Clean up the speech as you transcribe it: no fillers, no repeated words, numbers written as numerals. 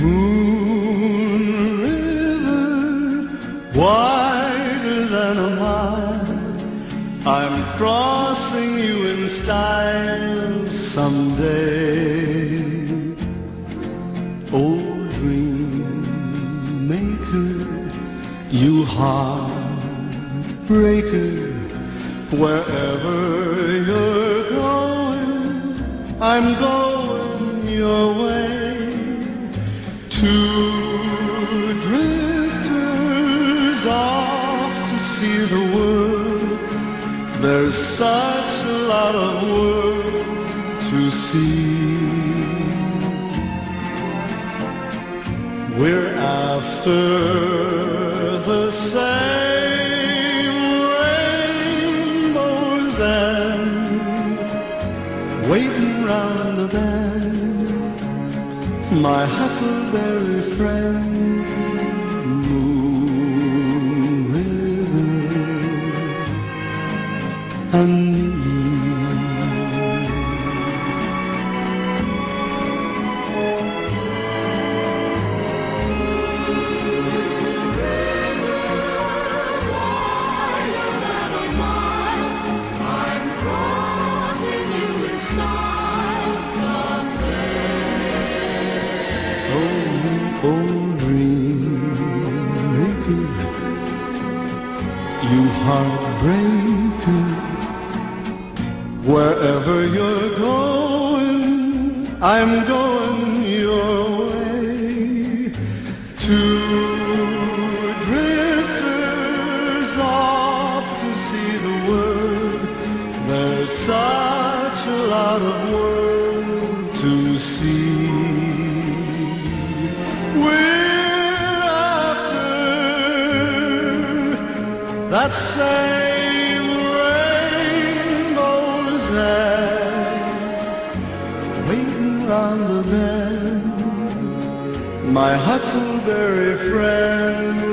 Moon River, wider than a mile, I'm crossing you in style someday. Old dream maker, you heartbreaker, wherever you're going, I'm going your way. Two drifters off to see the world. There's such a lot of world to see. We're after the same rainbow's end, waiting round the bend, my huckleberry friend. Moon River and me. Old dream maker, you heartbreaker, wherever you're going, I'm going your way. Two drifters off to see the world. There's such a lot of world to see. We're after that same rainbow's end, waiting round the bend, my huckleberry friend.